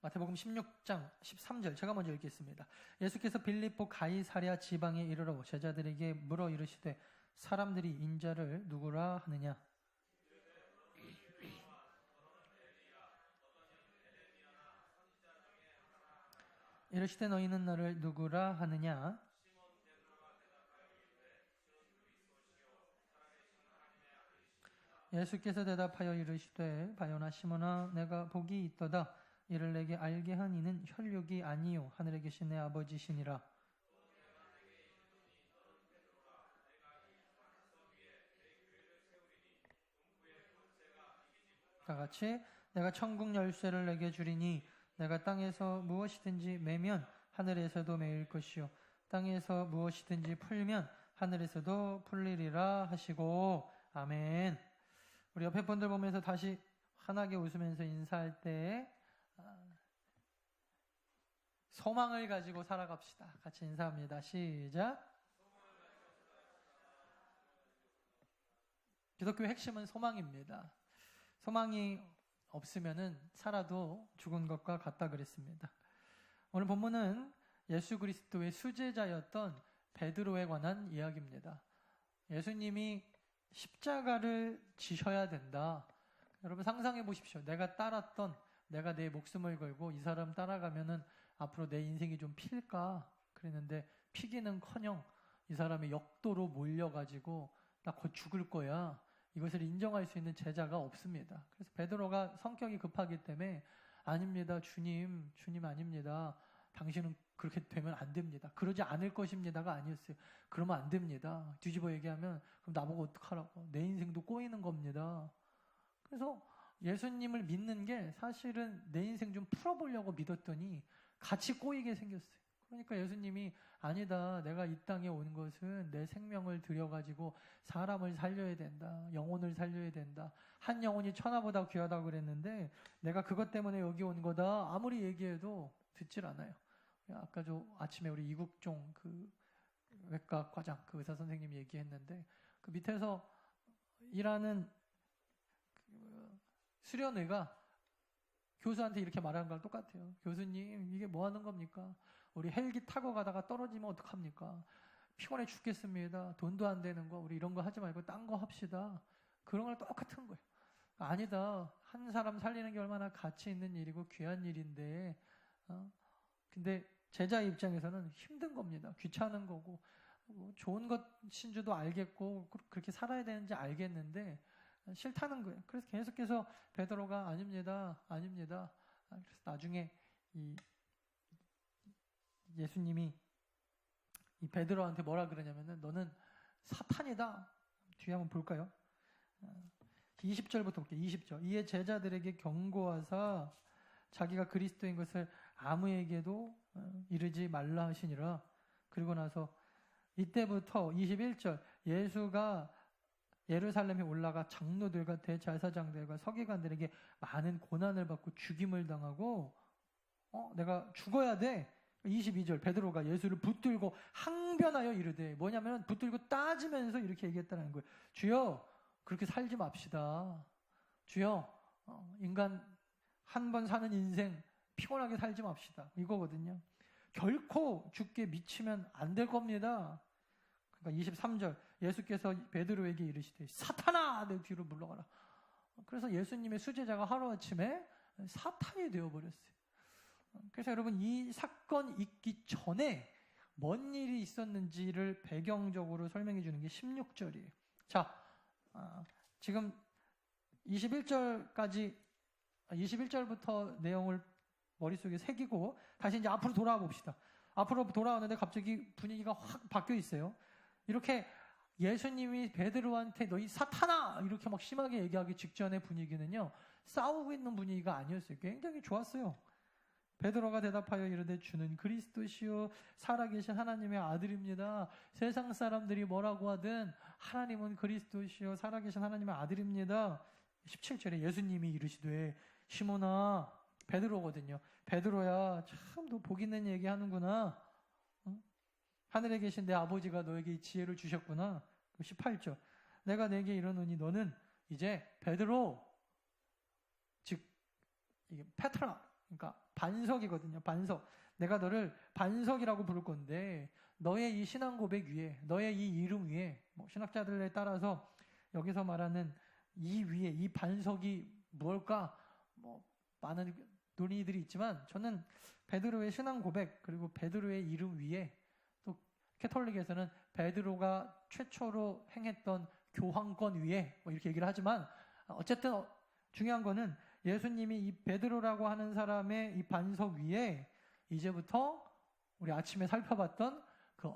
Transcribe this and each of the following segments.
마태복음 16장 13절 제가 먼저 읽겠습니다. 예수께서 빌립보 가이사랴 지방에 이르러 제자들에게 물어 이르시되 사람들이 인자를 누구라 하느냐? 이르시되 너희는 나를 누구라 하느냐? 예수께서 대답하여 이르시되 바요나 시몬아 내가 복이 있도다. 이를 내게 알게 한 이는 혈육이 아니요 하늘에 계신 내 아버지시니라. 다 같이 내가 천국 열쇠를 내게 주리니 내가 땅에서 무엇이든지 매면 하늘에서도 매일 것이요 땅에서 무엇이든지 풀면 하늘에서도 풀리리라 하시고 아멘. 우리 옆에 분들 보면서 다시 환하게 웃으면서 인사할 때 소망을 가지고 살아갑시다. 같이 인사합니다. 시작. 기독교의 핵심은 소망입니다. 소망이 없으면은 살아도 죽은 것과 같다 그랬습니다. 오늘 본문은 예수 그리스도의 수제자였던 베드로에 관한 이야기입니다. 예수님이 십자가를 지셔야 된다. 여러분 상상해 보십시오. 내가 따랐던, 내가 내 목숨을 걸고 이 사람 따라가면은 앞으로 내 인생이 좀 필까? 그랬는데 피기는커녕 이 사람이 역도로 몰려가지고 나 곧 죽을 거야. 이것을 인정할 수 있는 제자가 없습니다. 그래서 베드로가 성격이 급하기 때문에 아닙니다. 주님 아닙니다. 당신은 그렇게 되면 안 됩니다. 그러지 않을 것입니다가 아니었어요. 그러면 안 됩니다. 뒤집어 얘기하면 그럼 나보고 어떡하라고. 내 인생도 꼬이는 겁니다. 그래서 예수님을 믿는 게 사실은 내 인생 좀 풀어보려고 믿었더니 같이 꼬이게 생겼어요. 그러니까 예수님이 아니다. 내가 이 땅에 온 것은 내 생명을 들여가지고 사람을 살려야 된다. 영혼을 살려야 된다. 한 영혼이 천하보다 귀하다고 그랬는데 내가 그것 때문에 여기 온 거다. 아무리 얘기해도 듣질 않아요. 아까 아침에 우리 이국종 그 외과 과장 그 의사 선생님이 얘기했는데 그 밑에서 일하는 수련의가 교수한테 이렇게 말하는 거랑 똑같아요. 교수님 이게 뭐 하는 겁니까? 우리 헬기 타고 가다가 떨어지면 어떡합니까? 피곤해 죽겠습니다. 돈도 안 되는 거 우리 이런 거 하지 말고 딴 거 합시다. 그런 거랑 똑같은 거예요. 아니다. 한 사람 살리는 게 얼마나 가치 있는 일이고 귀한 일인데 근데 제자 입장에서는 힘든 겁니다. 귀찮은 거고 좋은 것인 줄도 알겠고 그렇게 살아야 되는지 알겠는데 싫다는 거예요. 그래서 계속해서 베드로가 아닙니다. 그래서 나중에 이 예수님이 이 베드로한테 뭐라 그러냐면은 너는 사탄이다. 뒤에 한번 볼까요? 20절부터 볼게요. 20절. 이에 제자들에게 경고하사 자기가 그리스도인 것을 아무에게도 이르지 말라 하시니라. 그리고 나서 이때부터 21절 예수가 예루살렘에 올라가 장로들과 대제사장들과 서기관들에게 많은 고난을 받고 죽임을 당하고 내가 죽어야 돼. 22절 베드로가 예수를 붙들고 항변하여 이르되 뭐냐면 붙들고 따지면서 이렇게 얘기했다는 거예요. 주여 그렇게 살지 맙시다. 주여 인간 한 번 사는 인생 피곤하게 살지 맙시다. 이거거든요. 결코 죽게 미치면 안 될 겁니다. 그러니까 23절 예수께서 베드로에게 이르시되 사탄아 내 뒤로 물러가라. 그래서 예수님의 수제자가 하루아침에 사탄이 되어버렸어요. 그래서 여러분 이 사건이 있기 전에 뭔 일이 있었는지를 배경적으로 설명해 주는 게 16절이에요. 자, 지금 21절부터 내용을 머릿속에 새기고 다시 이제 앞으로 돌아와 봅시다. 앞으로 돌아왔는데 갑자기 분위기가 확 바뀌어 있어요. 이렇게 예수님이 베드로한테 너희 사탄아 이렇게 막 심하게 얘기하기 직전의 분위기는요 싸우고 있는 분위기가 아니었어요. 굉장히 좋았어요. 베드로가 대답하여 이르되 주는 그리스도시요 살아계신 하나님의 아들입니다. 세상 사람들이 뭐라고 하든 하나님은 그리스도시요 살아계신 하나님의 아들입니다. 17절에 예수님이 이르시되 시몬아 베드로거든요. 베드로야 참 너 복 있는 얘기 하는구나. 하늘에 계신 내 아버지가 너에게 이 지혜를 주셨구나. 18절 내가 내게 이르노니 너는 이제 베드로 즉 이게 페트라 그러니까 반석이거든요. 반석. 내가 너를 반석이라고 부를 건데 너의 이 신앙 고백 위에, 너의 이 이름 위에, 신학자들에 따라서 여기서 말하는 이 위에 이 반석이 무엇일까? 많은 논의들이 있지만 저는 베드로의 신앙 고백 그리고 베드로의 이름 위에, 또 캐톨릭에서는 베드로가 최초로 행했던 교황권 위에 이렇게 얘기를 하지만, 어쨌든 중요한 거는 예수님이 이 베드로라고 하는 사람의 이 반석 위에 이제부터 우리 아침에 살펴봤던 그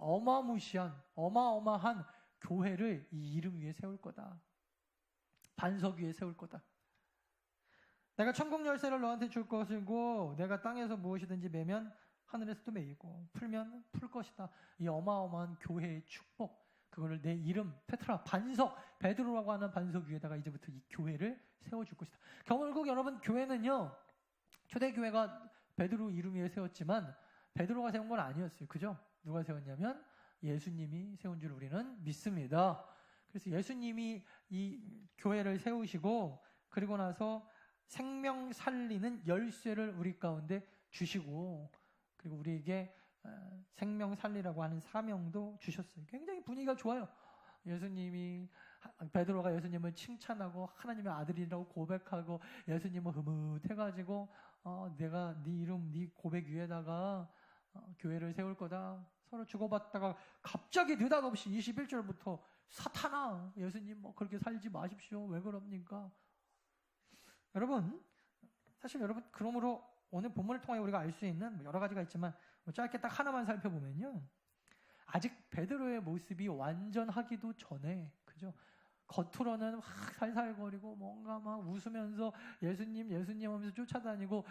어마어마한 교회를 이 이름 위에 세울 거다. 반석 위에 세울 거다. 내가 천국 열쇠를 너한테 줄 것이고 내가 땅에서 무엇이든지 매면 하늘에서도 매이고 풀면 풀 것이다. 이 어마어마한 교회의 축복, 그거를 내 이름 페트라, 반석, 베드로라고 하는 반석 위에다가 이제부터 이 교회를 세워줄 것이다. 결국 여러분, 교회는요, 초대교회가 베드로 이름 위에 세웠지만 베드로가 세운 건 아니었어요. 그죠? 누가 세웠냐면 예수님이 세운 줄 우리는 믿습니다. 그래서 예수님이 이 교회를 세우시고 그리고 나서 생명 살리는 열쇠를 우리 가운데 주시고, 그리고 우리에게 생명 살리라고 하는 사명도 주셨어요. 굉장히 분위기가 좋아요. 베드로가 예수님을 칭찬하고 하나님의 아들이라고 고백하고 예수님을 흐뭇해가지고 내가 네 이름, 네 고백 위에다가 교회를 세울 거다. 서로 주고받다가 갑자기 느닷없이 21절부터 사탄아, 예수님 그렇게 살지 마십시오. 왜 그럽니까? 여러분, 사실 여러분, 그러므로 오늘 본문을 통해 우리가 알 수 있는 여러 가지가 있지만 짧게 딱 하나만 살펴보면요, 아직 베드로의 모습이 완전하기도 전에, 그죠? 겉으로는 막 살살거리고 뭔가 막 웃으면서 예수님 하면서 쫓아다니고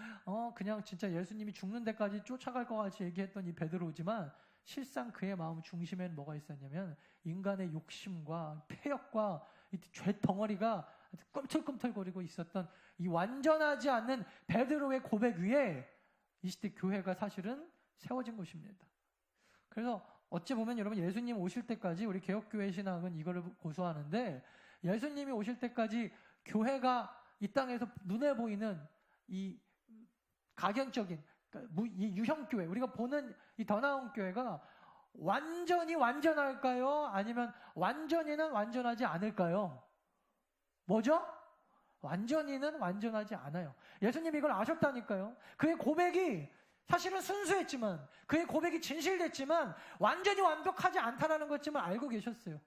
그냥 진짜 예수님이 죽는 데까지 쫓아갈 것 같이 얘기했던 이 베드로지만, 실상 그의 마음 중심에는 뭐가 있었냐면 인간의 욕심과 폐역과 이 죄 덩어리가 꿈틀꿈틀거리고 있었던 이 완전하지 않는 베드로의 고백 위에 이 시대 교회가 사실은 세워진 것입니다. 그래서 어찌 보면 여러분, 예수님 오실 때까지 우리 개혁교회 신앙은 이거를 고수하는데, 예수님이 오실 때까지 교회가 이 땅에서 눈에 보이는 이 가견적인 이 유형교회, 우리가 보는 이 더 나은 교회가 완전히 완전할까요? 아니면 완전히는 완전하지 않을까요? 뭐죠? 완전히는 완전하지 않아요. 예수님이 이걸 아셨다니까요. 그의 고백이 사실은 순수했지만, 그의 고백이 진실됐지만 완전히 완벽하지 않다라는 것쯤을 알고 계셨어요.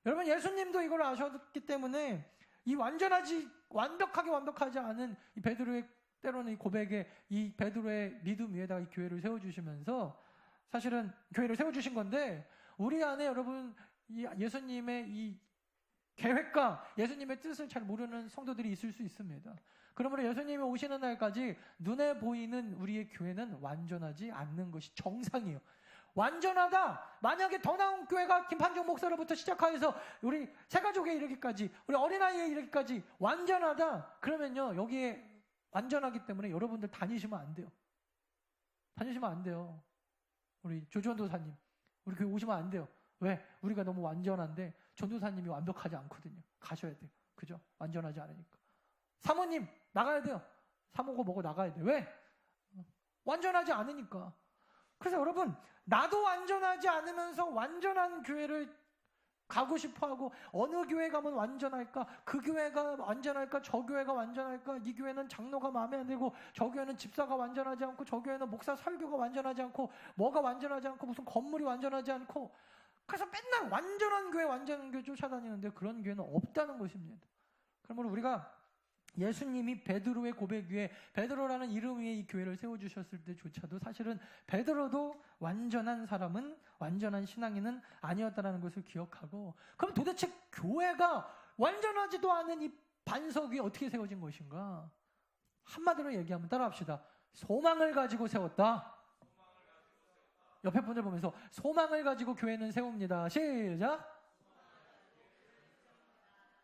여러분, 예수님도 이걸 아셨기 때문에 이 완벽하게 완벽하지 않은 이 베드로의, 때로는 이 고백에, 이 베드로의 믿음 위에다가 이 교회를 세워주시면서 사실은 교회를 세워주신 건데, 우리 안에 여러분 이 예수님의 이 계획과 예수님의 뜻을 잘 모르는 성도들이 있을 수 있습니다. 그러므로 예수님이 오시는 날까지 눈에 보이는 우리의 교회는 완전하지 않는 것이 정상이에요. 완전하다. 만약에 더 나은 교회가 김판종 목사로부터 시작해서 우리 새가족에 이르기까지, 우리 어린아이에 이르기까지 완전하다. 그러면요, 여기에 완전하기 때문에 여러분들 다니시면 안 돼요. 다니시면 안 돼요. 우리 조전도사님, 우리 교회 오시면 안 돼요. 왜? 우리가 너무 완전한데 전도사님이 완벽하지 않거든요. 가셔야 돼요. 그죠? 완전하지 않으니까. 사모님 나가야 돼요. 사모고 뭐고 나가야 돼요. 왜? 완전하지 않으니까. 그래서 여러분, 나도 완전하지 않으면서 완전한 교회를 가고 싶어하고, 어느 교회 가면 완전할까? 그 교회가 완전할까? 저 교회가 완전할까? 이 교회는 장로가 마음에 안 들고, 저 교회는 집사가 완전하지 않고, 저 교회는 목사 설교가 완전하지 않고, 뭐가 완전하지 않고, 무슨 건물이 완전하지 않고, 그래서 맨날 완전한 교회 쫓아다니는데 그런 교회는 없다는 것입니다. 그러므로 우리가 예수님이 베드로의 고백 위에, 베드로라는 이름 위에 이 교회를 세워주셨을 때조차도 사실은 베드로도 완전한 사람은, 완전한 신앙인은 아니었다는 것을 기억하고, 그럼 도대체 교회가 완전하지도 않은 이 반석 위에 어떻게 세워진 것인가? 한마디로 얘기하면 따라합시다. 소망을 가지고 세웠다. 옆에 분들 보면서 소망을 가지고 교회는 세웁니다. 시작!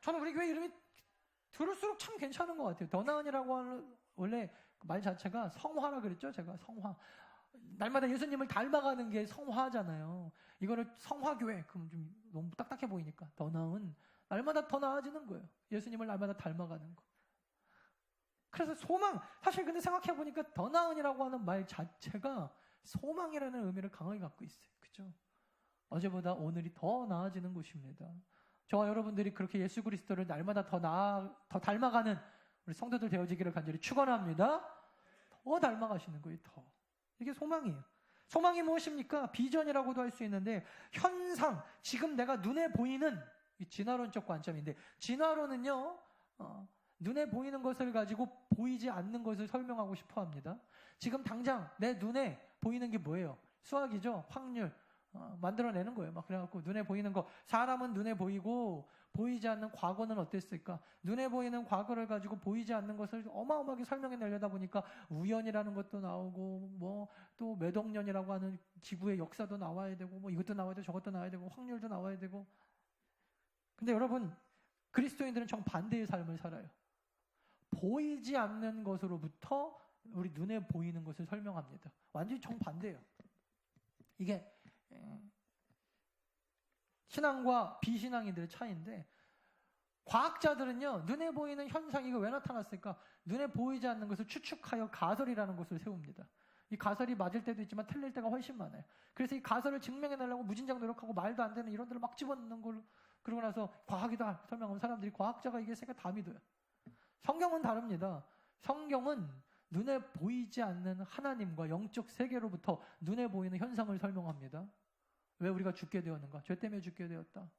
저는 우리 교회 이름이 들을수록 참 괜찮은 것 같아요. 더 나은이라고 하는, 원래 말 자체가 성화라 그랬죠? 제가 성화. 날마다 예수님을 닮아가는 게 성화잖아요. 이거를 성화교회, 그럼 좀 너무 딱딱해 보이니까 더 나은, 날마다 더 나아지는 거예요. 예수님을 날마다 닮아가는 거. 그래서 소망, 사실 근데 생각해보니까 더 나은이라고 하는 말 자체가 소망이라는 의미를 강하게 갖고 있어요. 그죠? 어제보다 오늘이 더 나아지는 것입니다. 저와 여러분들이 그렇게 예수 그리스도를 날마다 더 닮아가는 우리 성도들 되어지기를 간절히 축원합니다. 더 닮아가시는 거예요, 더. 이게 소망이에요. 소망이 무엇입니까? 비전이라고도 할 수 있는데, 현상, 지금 내가 눈에 보이는 이 진화론적 관점인데, 진화론은요, 눈에 보이는 것을 가지고 보이지 않는 것을 설명하고 싶어 합니다. 지금 당장 내 눈에 보이는 게 뭐예요? 수학이죠? 확률. 만들어내는 거예요. 막 그래갖고 눈에 보이는 거, 사람은 눈에 보이고 보이지 않는 과거는 어땠을까? 눈에 보이는 과거를 가지고 보이지 않는 것을 어마어마하게 설명해내려다 보니까 우연이라는 것도 나오고 뭐 또 매동년이라고 하는 지구의 역사도 나와야 되고 뭐 이것도 나와야 되고 저것도 나와야 되고 확률도 나와야 되고. 근데 여러분, 그리스도인들은 정반대의 삶을 살아요. 보이지 않는 것으로부터 우리 눈에 보이는 것을 설명합니다. 완전히 정반대예요. 이게 신앙과 비신앙인들의 차이인데, 과학자들은요, 눈에 보이는 현상이 왜 나타났을까? 눈에 보이지 않는 것을 추측하여 가설이라는 것을 세웁니다. 이 가설이 맞을 때도 있지만 틀릴 때가 훨씬 많아요. 그래서 이 가설을 증명해내려고 무진장 노력하고 말도 안 되는 이런들을 막 집어넣는 걸, 그러고 나서 과학이다 설명하면 사람들이 과학자가 이게 세계 다 믿어요. 성경은 다릅니다. 성경은 눈에 보이지 않는 하나님과 영적 세계로부터 눈에 보이는 현상을 설명합니다. 왜 우리가 죽게 되었는가? 죄 때문에 죽게 되었다.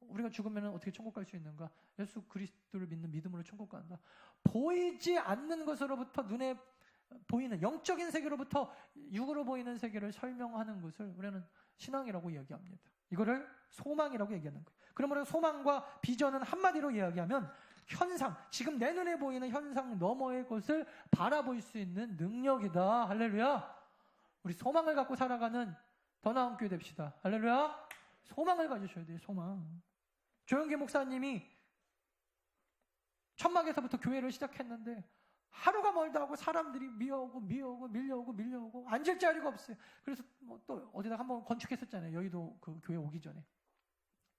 우리가 죽으면 어떻게 천국 갈 수 있는가? 예수 그리스도를 믿는 믿음으로 천국 간다. 보이지 않는 것으로부터 눈에 보이는 영적인 세계로부터 육으로 보이는 세계를 설명하는 것을 우리는 신앙이라고 이야기합니다. 이거를 소망이라고 얘기하는 거예요. 그러므로 소망과 비전은 한마디로 이야기하면 현상, 지금 내 눈에 보이는 현상 너머의 것을 바라볼 수 있는 능력이다. 할렐루야. 우리 소망을 갖고 살아가는 더 나은 교회 됩시다. 할렐루야. 소망을 가지셔야 돼요. 소망. 조영기 목사님이 천막에서부터 교회를 시작했는데 하루가 멀다 하고 사람들이 밀려오고 앉을 자리가 없어요. 그래서 뭐 또 어디다 한번 건축했었잖아요. 여의도 그 교회 오기 전에.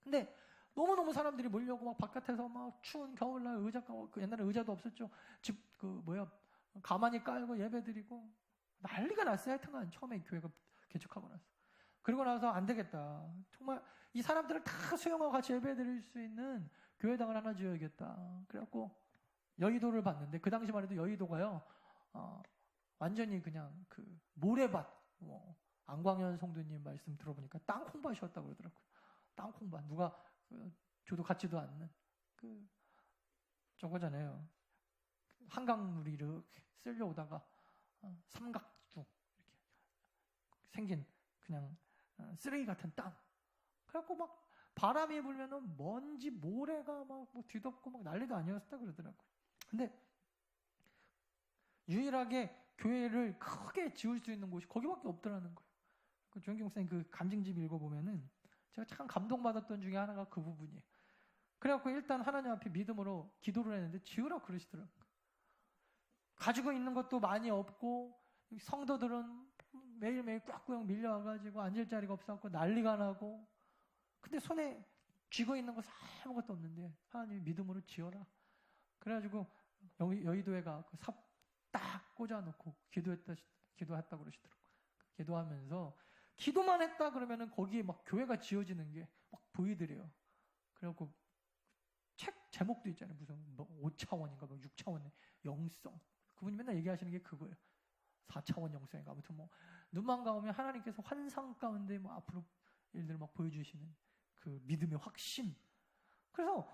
근데 너무너무 사람들이 몰려오고 막 바깥에서 막 추운 겨울날 그 옛날에 의자도 없었죠. 가만히 깔고 예배드리고 난리가 났어요. 하여튼간 처음에 교회가 개척하고 나서. 그러고 나서 안 되겠다. 정말 이 사람들을 다 수용하고 같이 예배드릴 수 있는 교회당을 하나 지어야겠다. 그래갖고 여의도를 봤는데, 그 당시만 해도 여의도가요, 완전히 그냥 그 모래밭, 안광현 성도님 말씀 들어보니까 땅콩밭이었다고 그러더라고요. 땅콩밭. 누가 줘도 같지도 않는 저거잖아요. 한강물이 이렇게 쓸려오다가 삼각주 이렇게 생긴 그냥 쓰레기 같은 땅. 그래갖고 막 바람이 불면은 먼지 모래가 막 뒤덮고 막 난리도 아니었다 그러더라고요. 근데 유일하게 교회를 크게 지을 수 있는 곳이 거기밖에 없더라는 거예요. 그 조영기 목사님 그 간증집 읽어보면은 제가 참 감동받았던 중에 하나가 그 부분이에요. 그래갖고 일단 하나님 앞에 믿음으로 기도를 했는데 지으라고 그러시더라고요. 가지고 있는 것도 많이 없고 성도들은 매일매일 꽉꽉 밀려와가지고 앉을 자리가 없어갖고 난리가 나고, 근데 손에 쥐고 있는 거 아무것도 없는데 하나님이 믿음으로 지어라. 그래가지고 여의도에 가서 삽 딱 꽂아놓고 기도했다고 그러시더라고요. 기도하면서 기도만 했다 그러면은 거기에 막 교회가 지어지는 게 막 보이더래요. 그래갖고 책 제목도 있잖아요. 무슨 5차원인가 6차원의 영성. 그분이 맨날 얘기하시는 게 그거예요. 4차원 영성인가. 아무튼 눈만 감으면 하나님께서 환상 가운데 앞으로 일들을 막 보여주시는 그 믿음의 확신. 그래서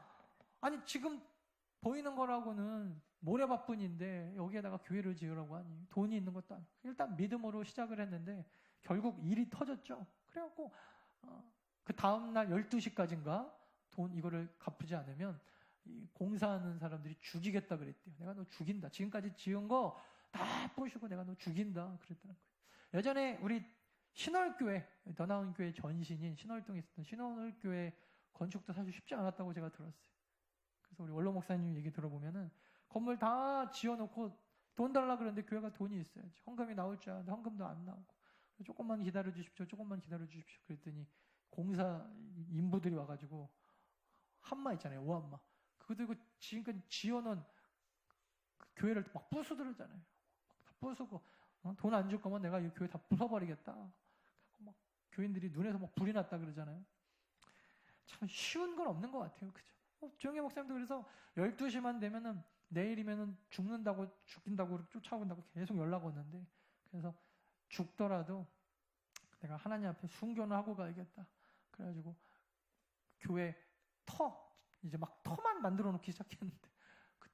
아니 지금 보이는 거라고는 모래밭뿐인데 여기에다가 교회를 지으라고 하니 돈이 있는 것도 아니고 일단 믿음으로 시작을 했는데 결국 일이 터졌죠. 그래갖고 그 다음날 12시까지인가 이거를 갚지 않으면 공사하는 사람들이 죽이겠다 그랬대요. 내가 너 죽인다. 지금까지 지은 거 다 부시고 내가 너 죽인다 그랬다는 거예요. 예전에 우리 신월교회, 더 나은 교회 전신인 신월동에 있었던 신월교회 건축도 사실 쉽지 않았다고 제가 들었어요. 그래서 우리 원로 목사님 얘기 들어보면은 건물 다 지어놓고 돈 달라 그러는데 교회가 돈이 있어야지. 헌금이 나올 줄 알았는데 헌금도 안 나오고. 조금만 기다려 주십시오. 그랬더니 공사 인부들이 와가지고 한마 있잖아요. 오한마. 그거 들고 지금까지 지어놓은 교회를 막 부수더라잖아요. 다 부수고 돈 안 줄 거면 내가 이 교회 다 부숴버리겠다. 막 교인들이 눈에서 막 불이 났다 그러잖아요. 참 쉬운 건 없는 것 같아요. 그죠? 조영애 목사님도 그래서 12시만 되면은 내일이면은 죽인다고 쫓아온다고 계속 연락 오는데, 그래서 죽더라도 내가 하나님 앞에 순교는 하고 가야겠다. 그래가지고 교회 이제 막 터만 만들어 놓기 시작했는데, 그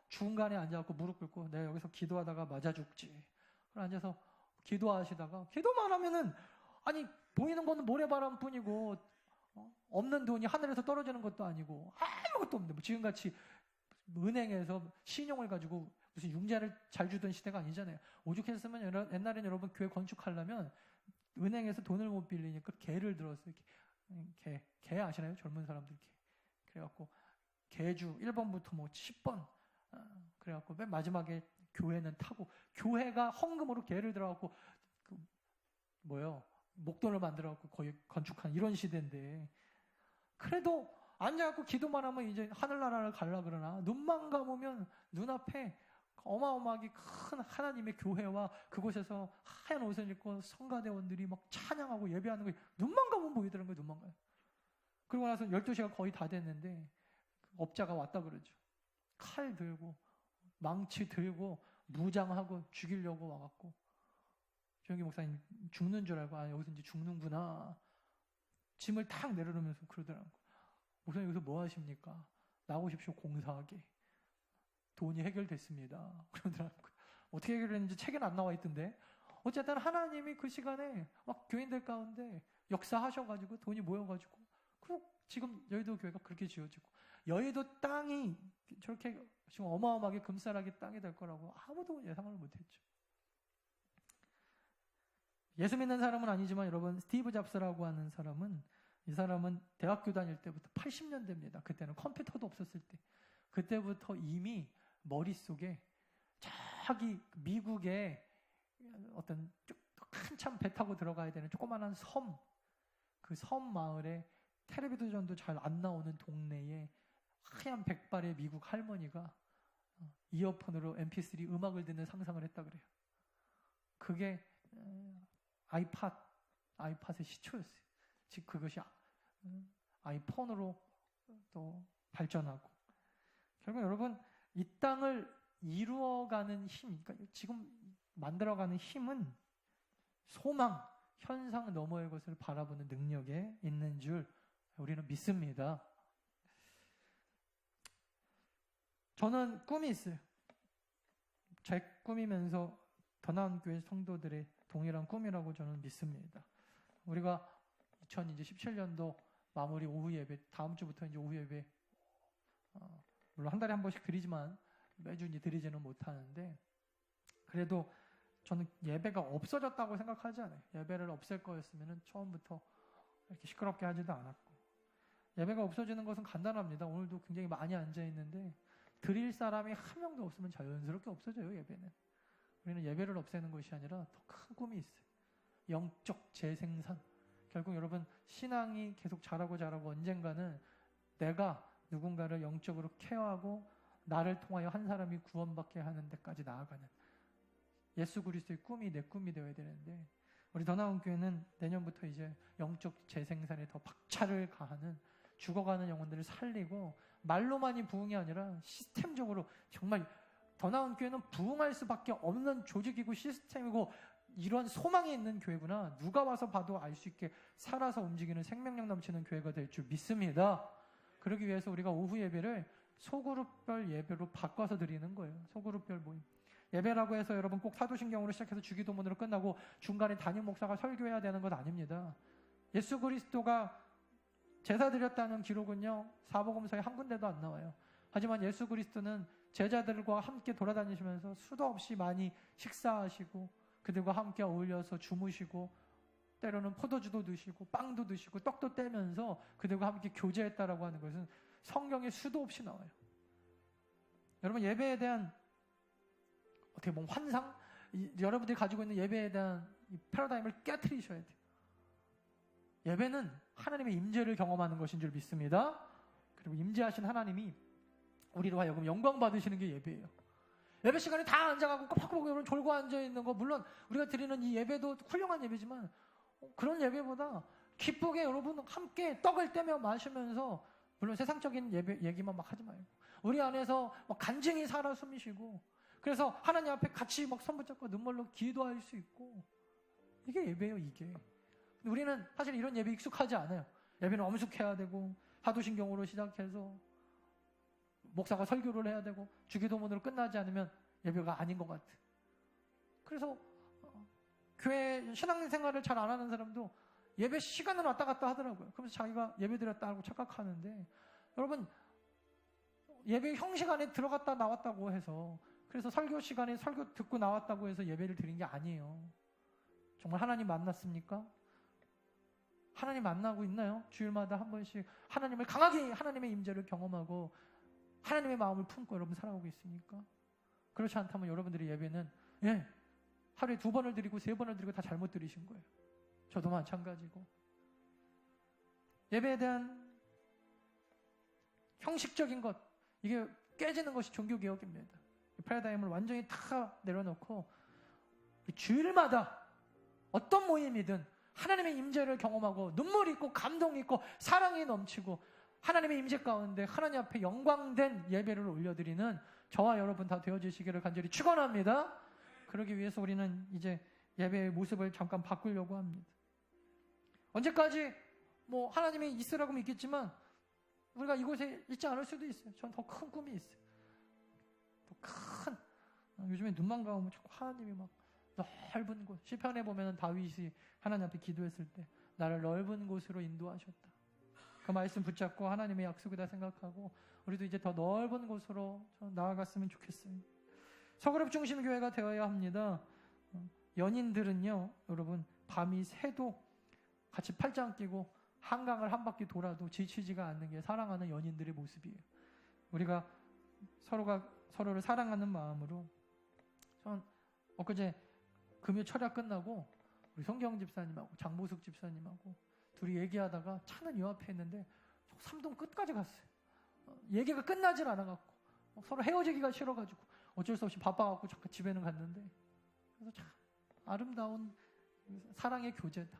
중간에 앉아갖고 무릎 꿇고 내가 여기서 기도하다가 맞아 죽지. 그래 앉아서 기도하시다가, 기도만 하면은 아니 보이는 거는 모래바람 뿐이고 없는 돈이 하늘에서 떨어지는 것도 아니고 아무것도 없는데, 뭐 지금같이 은행에서 신용을 가지고 무슨 융자를 잘 주던 시대가 아니잖아요. 오죽했으면 옛날에는 여러분 교회 건축하려면 은행에서 돈을 못 빌리니까 개를 들었어요. 개 아시나요? 젊은 사람들 개. 그래갖고 개주 1번부터 뭐 10번 그래갖고 맨 마지막에 교회는 타고, 교회가 헌금으로 개를 들어갖고 목돈을 만들어갖고 거의 건축한 이런 시대인데, 그래도 앉아갖고 기도만 하면 이제 하늘나라를 가려 그러나, 눈만 감으면 눈앞에 어마어마하게 큰 하나님의 교회와 그곳에서 하얀 옷을 입고 성가대원들이 막 찬양하고 예배하는 거 눈만 감으면 보이더라는 거예요. 눈만 가요. 그러고 나서 12시가 거의 다 됐는데 업자가 왔다 그러죠. 칼 들고 망치 들고 무장하고 죽이려고 와갖고, 조영기 목사님 죽는 줄 알고 여기서 이제 죽는구나. 짐을 탁 내려놓으면서 그러더라고요. 목사님 여기서 뭐 하십니까? 나오십시오. 공사하게. 돈이 해결됐습니다. 그러더라고요. 어떻게 해결했는지 책에는 안 나와 있던데, 어쨌든 하나님이 그 시간에 막 교인들 가운데 역사하셔가지고 돈이 모여가지고 지금 여의도 교회가 그렇게 지어지고, 여의도 땅이 저렇게 지금 어마어마하게 금싸라기 땅이 될 거라고 아무도 예상을 못했죠. 예수 믿는 사람은 아니지만 여러분, 스티브 잡스라고 하는 사람은, 이 사람은 대학교 다닐 때부터 80년대입니다. 그때는 컴퓨터도 없었을 때, 그때부터 이미 머릿속에 저기 미국의 어떤 한참 배 타고 들어가야 되는 조그만한 섬, 그 섬 마을에 텔레비전도 잘 안 나오는 동네에 하얀 백발의 미국 할머니가 이어폰으로 mp3 음악을 듣는 상상을 했다 그래요. 그게 아이팟의 시초였어요. 즉 그것이 아이폰으로 또 발전하고, 결국 여러분 이 땅을 이루어가는 힘, 그러니까 지금 만들어가는 힘은 소망, 현상 너머의 것을 바라보는 능력에 있는 줄 우리는 믿습니다. 저는 꿈이 있어요. 제 꿈이면서 더 나은 교회 성도들의 동일한 꿈이라고 저는 믿습니다. 우리가 2017년도 마무리 오후 예배, 다음 주부터 이제 오후 예배, 물론 한 달에 한 번씩 드리지만 매주 이제 드리지는 못하는데, 그래도 저는 예배가 없어졌다고 생각하지 않아요. 예배를 없앨 거였으면 처음부터 이렇게 시끄럽게 하지도 않았고, 예배가 없어지는 것은 간단합니다. 오늘도 굉장히 많이 앉아 있는데 드릴 사람이 한 명도 없으면 자연스럽게 없어져요. 예배는. 우리는 예배를 없애는 것이 아니라 더 큰 꿈이 있어요. 영적 재생산. 결국 여러분 신앙이 계속 자라고 언젠가는 내가 누군가를 영적으로 케어하고 나를 통하여 한 사람이 구원받게 하는 데까지 나아가는 예수 그리스도의 꿈이 내 꿈이 되어야 되는데, 우리 더 나은 교회는 내년부터 이제 영적 재생산에 더 박차를 가하는, 죽어가는 영혼들을 살리고 말로만이 부흥이 아니라 시스템적으로, 정말 더 나은 교회는 부흥할 수밖에 없는 조직이고 시스템이고 이런 소망이 있는 교회구나, 누가 와서 봐도 알 수 있게 살아서 움직이는 생명력 넘치는 교회가 될 줄 믿습니다. 그러기 위해서 우리가 오후 예배를 소그룹별 예배로 바꿔서 드리는 거예요. 소그룹별 모임. 예배라고 해서 여러분 꼭 사도신경으로 시작해서 주기도문으로 끝나고 중간에 담임 목사가 설교해야 되는 것 아닙니다. 예수 그리스도가 제사 드렸다는 기록은요, 사복음서에 한 군데도 안 나와요. 하지만 예수 그리스도는 제자들과 함께 돌아다니시면서 수도 없이 많이 식사하시고 그들과 함께 어울려서 주무시고 때로는 포도주도 드시고 빵도 드시고 떡도 떼면서 그들과 함께 교제했다라고 하는 것은 성경에 수도 없이 나와요. 여러분 예배에 대한 어떻게 보면 환상, 여러분들이 가지고 있는 예배에 대한 이 패러다임을 깨트리셔야 돼요. 예배는 하나님의 임재를 경험하는 것인 줄 믿습니다. 그리고 임재하신 하나님이 우리로 하여금 영광 받으시는 게 예배예요. 예배 시간에 다 앉아가고 꼬박꼬박 여러분 졸고 앉아있는 거, 물론 우리가 드리는 이 예배도 훌륭한 예배지만 그런 예배보다 기쁘게 여러분 함께 떡을 떼며 마시면서, 물론 세상적인 예배 얘기만 막 하지 말고 우리 안에서 막 간증이 살아 숨쉬고, 그래서 하나님 앞에 같이 막 손 붙잡고 눈물로 기도할 수 있고, 이게 예배예요. 이게 우리는 사실 이런 예배 익숙하지 않아요. 예배는 엄숙해야 되고 사도신경으로 시작해서 목사가 설교를 해야 되고 주기도문으로 끝나지 않으면 예배가 아닌 것 같아. 그래서 교회 신앙생활을 잘 안 하는 사람도 예배 시간은 왔다 갔다 하더라고요. 그러면서 자기가 예배 드렸다고 착각하는데, 여러분 예배 형식 안에 들어갔다 나왔다고 해서, 그래서 설교 시간에 설교 듣고 나왔다고 해서 예배를 드린 게 아니에요. 정말 하나님 만났습니까? 하나님 만나고 있나요? 주일마다 한 번씩 하나님을 강하게, 하나님의 임재를 경험하고 하나님의 마음을 품고 여러분 살아오고 있습니까? 그렇지 않다면 여러분들의 예배는 하루에 2번을 드리고 3번을 드리고 다 잘못 드리신 거예요. 저도 마찬가지고. 예배에 대한 형식적인 것, 이게 깨지는 것이 종교개혁입니다. 패러다임을 완전히 다 내려놓고 주일마다 어떤 모임이든 하나님의 임재를 경험하고 눈물이 있고 감동이 있고 사랑이 넘치고 하나님의 임재 가운데 하나님 앞에 영광된 예배를 올려드리는 저와 여러분 다 되어주시기를 간절히 축원합니다. 그러기 위해서 우리는 이제 예배의 모습을 잠깐 바꾸려고 합니다. 언제까지 뭐 하나님이 있으라고 믿겠지만 우리가 이곳에 있지 않을 수도 있어요. 전 더 큰 꿈이 있어요. 더 큰, 요즘에 눈만 감으면 자꾸 하나님이 막 넓은 곳, 시편에 보면 다윗이 하나님 앞에 기도했을 때 나를 넓은 곳으로 인도하셨다. 그 말씀 붙잡고 하나님의 약속이다 생각하고 우리도 이제 더 넓은 곳으로 나아갔으면 좋겠어요. 서그룹 중심 교회가 되어야 합니다. 연인들은요, 여러분 밤이 새도 같이 팔짱 끼고 한강을 한 바퀴 돌아도 지치지가 않는 게 사랑하는 연인들의 모습이에요. 우리가 서로를 사랑하는 마음으로, 전 엊그제 금요 철야 끝나고 우리 성경 집사님하고 장보숙 집사님하고 둘이 얘기하다가 차는 요 앞에 있는데 삼동 끝까지 갔어요. 얘기가 끝나질 않아갖고 서로 헤어지기가 싫어가지고 어쩔 수 없이 바빠갖고 잠깐 집에는 갔는데, 그래서 참 아름다운 사랑의 교제다.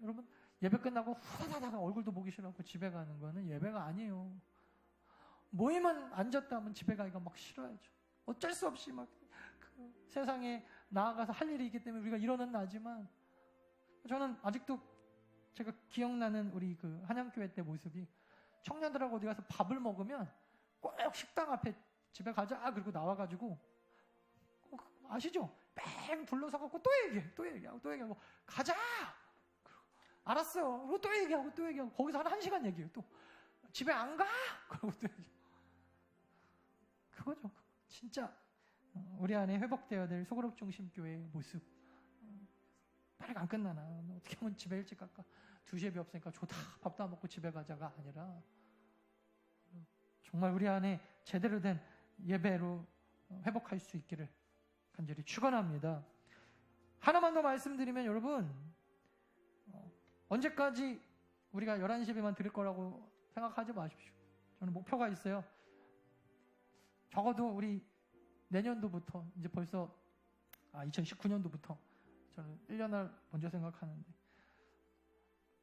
여러분 예배 끝나고 후다다다가 얼굴도 보기 싫어갖고 집에 가는 거는 예배가 아니에요. 모임은 앉았다 하면 집에 가기가 막 싫어야죠. 어쩔 수 없이 막 그 세상에 나아가서 할 일이 있기 때문에 우리가 일어는 나지만, 저는 아직도 제가 기억나는 우리 그 한양교회 때 모습이, 청년들하고 어디 가서 밥을 먹으면 꼭 식당 앞에 집에 가자 그리고 나와가지고, 아시죠? 뺑 둘러서갖고 또 얘기하고 가자. 알았어요. 그리고 또 얘기하고 거기서 한 1시간 얘기해요. 또 집에 안 가? 그러고 또 얘기. 그거죠. 진짜 우리 안에 회복되어야 될 소그룹 중심 교회의 모습. 빨리 안 끝나나? 어떻게 하면 집에 일찍 갈까? 2시에 배 없으니까 좋다. 밥도 안 먹고 집에 가자가 아니라 정말 우리 안에 제대로 된 예배로 회복할 수 있기를 간절히 축원합니다. 하나만 더 말씀드리면, 여러분 언제까지 우리가 11시 예배만 드릴 거라고 생각하지 마십시오. 저는 목표가 있어요. 적어도 우리 내년도부터, 이제 벌써 2019년도부터 저는 1년을 먼저 생각하는데,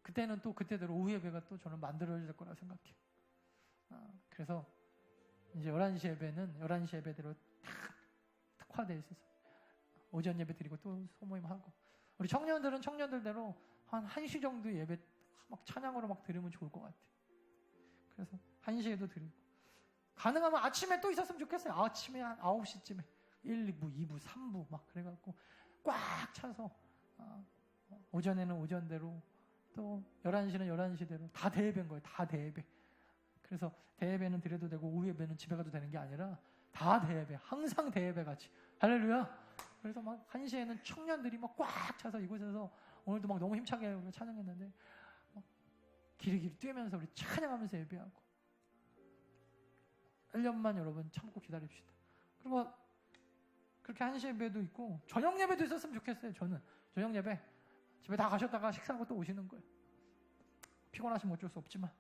그때는 또 그때대로 오후 예배가 또 저는 만들어질 거라 생각해요. 그래서 이제 11시 예배는 11시 예배대로 딱 특화되어 있어서 오전 예배 드리고 또 소모임 하고, 우리 청년들은 청년들대로 한 1시 정도 예배 막 찬양으로 막 드리면 좋을 것 같아요. 그래서 1시에도 드리고, 가능하면 아침에 또 있었으면 좋겠어요. 아침에 한 9시쯤에 1부, 2부, 3부 막 그래갖고 꽉 차서 오전에는 오전대로, 또 11시는 11시대로 다 대예배인 거예요. 다 대예배. 그래서 대예배는 드려도 되고 오후 예배는 집에 가도 되는 게 아니라 다 대예배, 항상 대예배 같이. 할렐루야. 그래서 막 1시에는 청년들이 막 꽉 차서 이곳에서 오늘도 막 너무 힘차게 우리가 찬양했는데 길이 뛰면서 우리 찬양하면서 예배하고, 1년만 여러분 참고 기다립시다. 그리고 그렇게 1시 예배도 있고 저녁 예배도 있었으면 좋겠어요. 저는 저녁 예배 집에 다 가셨다가 식사하고 또 오시는 거예요. 피곤하시면 어쩔 수 없지만,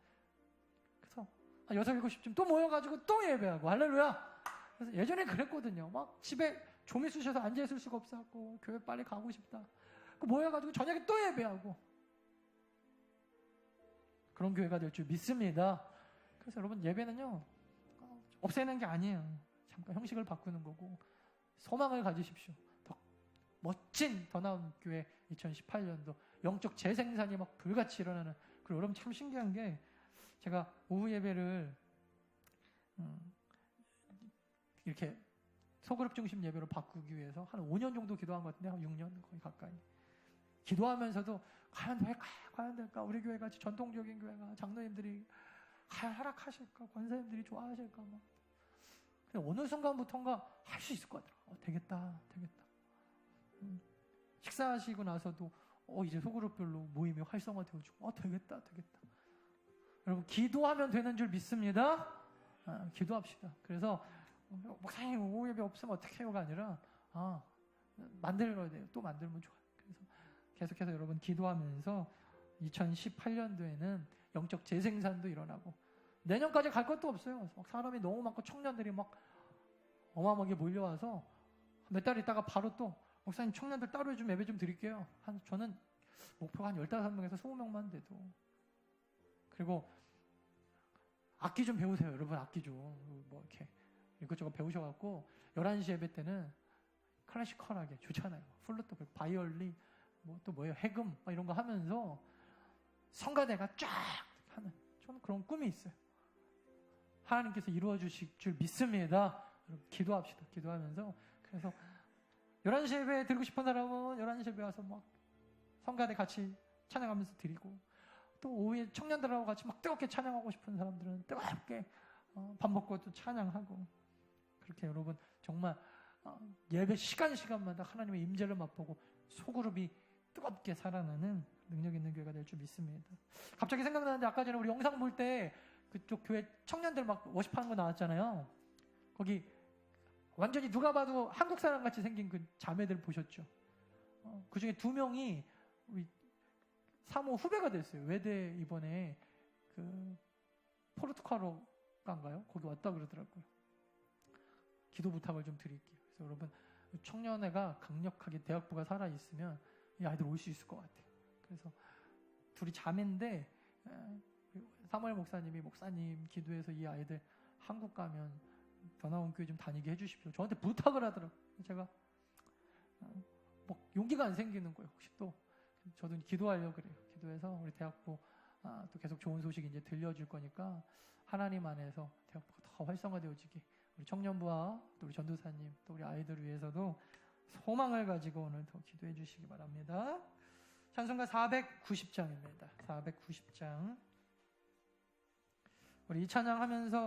그래서 6, 7시쯤 또 모여가지고 또 예배하고, 할렐루야. 그래서 예전에 그랬거든요. 막 집에 좀이 쑤셔서 앉아있을 수가 없어갖고 교회 빨리 가고 싶다. 그 모여가지고 저녁에 또 예배하고 그런 교회가 될 줄 믿습니다. 그래서 여러분 예배는요 없애는 게 아니에요. 잠깐 형식을 바꾸는 거고 소망을 가지십시오. 더 멋진 더 나은 교회 2018년도 영적 재생산이 막 불같이 일어나는. 그리고 여러분 참 신기한 게 제가 오후 예배를 이렇게 소그룹 중심 예배로 바꾸기 위해서 한 5년 정도 기도한 것 같은데 한 6년 거의 가까이 기도하면서도 과연 될까? 과연 될까? 우리 교회 같이 전통적인 교회가 장로님들이 과연 허락하실까? 권사님들이 좋아하실까? 막. 근데 어느 순간부터인가 할 수 있을 것 같더라고요. 되겠다. 식사하시고 나서도 이제 소그룹별로 모임이 활성화되어지고 되겠다. 여러분 기도하면 되는 줄 믿습니다. 기도합시다. 그래서 목사님 오후 예배 없으면 어떻게 해요가 아니라 만들어야 돼요. 또 만들면 좋아요. 그래서 계속해서 여러분 기도하면서 2018년도에는 영적 재생산도 일어나고 내년까지 갈 것도 없어요. 막 사람이 너무 많고 청년들이 막 어마어마하게 몰려와서 몇 달 있다가 바로 또 목사님 청년들 따로 좀 예배 좀 드릴게요. 저는 목표가 한 15명에서 20명만 돼도. 그리고 악기 좀 배우세요. 여러분 악기 좀. 뭐 이렇게 이것저것 배우셔갖고 11시 예배 때는 클래시컬하게 좋잖아요. 플루트, 바이올린, 뭐 또 뭐예요? 해금 이런 거 하면서 성가대가 쫙 하는 저는 그런 꿈이 있어요. 하나님께서 이루어 주실 줄 믿습니다. 여러분 기도합시다. 기도하면서 그래서 11시 예배 드리고 싶은 사람은 11시 예배 와서 막 성가대 같이 찬양하면서 드리고 또 오후에 청년들하고 같이 막 뜨겁게 찬양하고 싶은 사람들은 뜨겁게 밥 먹고 또 찬양하고 그렇게 여러분 정말 예배 시간마다 하나님의 임재를 맛보고 소그룹이 뜨겁게 살아나는 능력 있는 교회가 될 줄 믿습니다. 갑자기 생각나는데 아까 전에 우리 영상 볼 때 그쪽 교회 청년들 막 워십하는 거 나왔잖아요. 거기 완전히 누가 봐도 한국 사람 같이 생긴 그 자매들 보셨죠? 그 중에 2명이 우리 사모 후배가 됐어요. 외대 이번에 그 포르투갈어가인가요? 거기 왔다 그러더라고요. 기도 부탁을 좀 드릴게요. 그래서 여러분 청년회가 강력하게 대학부가 살아있으면 이 아이들 올 수 있을 것 같아요. 그래서 둘이 자매인데 사무엘 목사님 기도해서 이 아이들 한국 가면 더 나은 교회 좀 다니게 해주십시오. 저한테 부탁을 하더라고요. 제가 뭐 용기가 안 생기는 거예요. 혹시 또 저도 기도하려고 그래요. 기도해서 우리 대학부 또 계속 좋은 소식 이제 들려줄 거니까 하나님 안에서 대학부가 더 활성화되어지게 우리 청년부와 또 우리 전도사님 또 우리 아이들 위해서도 소망을 가지고 오늘 더 기도해 주시기 바랍니다. 찬송가 490장입니다. 490장 우리 이 찬양하면서